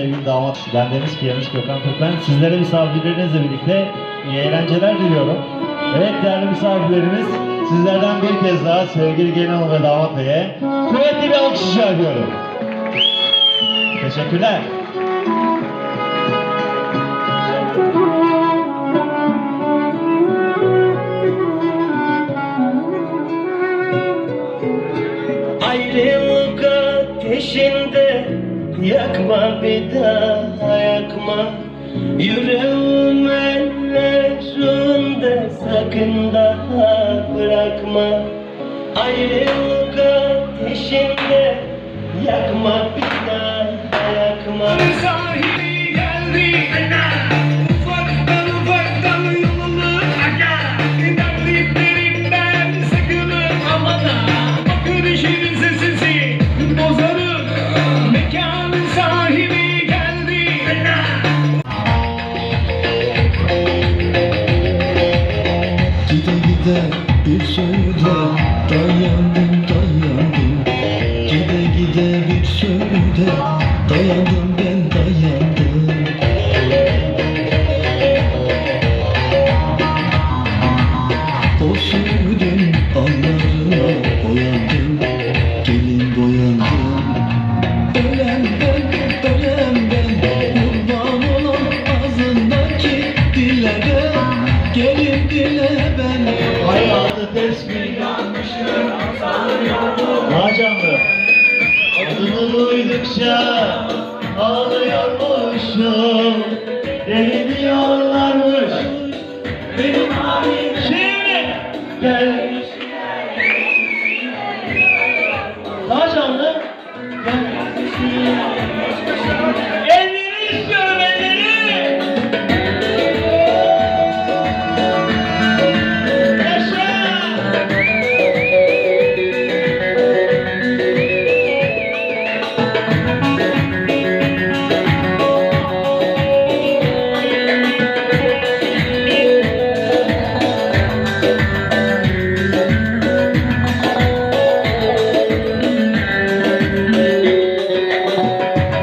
sevgili damat bendeniz piyanist Gökhan Türkmen. Sizlere misafirlerinizle birlikte iyi eğlenceler diliyorum. Evet değerli misafirlerimiz, sizlerden bir kez daha sevgili gelin hanım ve damat beye kuvvetli bir alkış rica ediyorum. Teşekkürler. Ayrılık ateşinde yakma bir daha yakma. Yüreğim ellerinde sakın daha bırakma. Ayrılık ateşinde yakma bir daha yakma. Sahili geldi ufaktan ufaktan yolunu aga. Dertlerinden sakının ama da bakın işin sesi bozarım. Mekanın sahibi geldi. Gide gide bir sözde dayandım dayandım. Gide gide bir sözde dayandım ben dayandım. O sözün anlarına boyandım, gelin boyandım. Ölen ben, kurban olan ağzındaki dillere, gelin dile ben. Hayatı tesbih yapmışım, daha canlı. Adını duydukça ağlıyormuşum. Deli diyorlarmış benim halim. Şimdi gel. Daha canlı. Gel. Elleri istiyorum, elleri. Yaşa.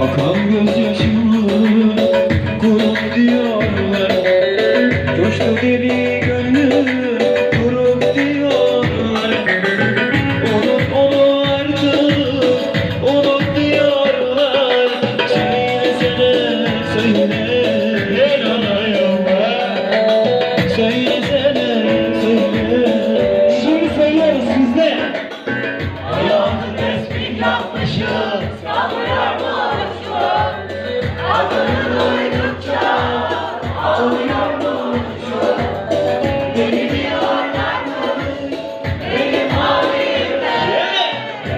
Akan gözyaşımı kurup diyorlar. Coştu deli gönlüm kurup diyorlar. Unut onu artık, unut diyorlar. Söylesene, söyle, inanayım ben. Söylesene, söyle. Şimdi söylüyoruz sizde. Hayatı tesbih yapmışım. Adını duydukça ağlıyormuşum. Beni diyorlarmış benim halimden.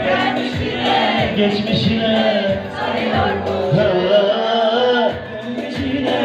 Gelmişine Geçmişine. sayıyormuş. Ha. Geçmişine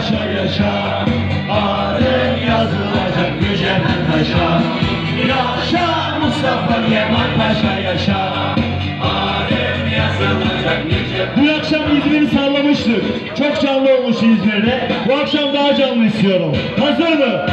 Paşa yaşa, adın yazılacak Yücemen Paşa. Yaşa Mustafa Kemal Paşa yaşa, adın yazılacak Yücemen. Bu akşam İzmir'i sallamıştık. Çok canlı olmuş İzmir'de. Bu akşam daha canlı istiyorum. Hazır mı?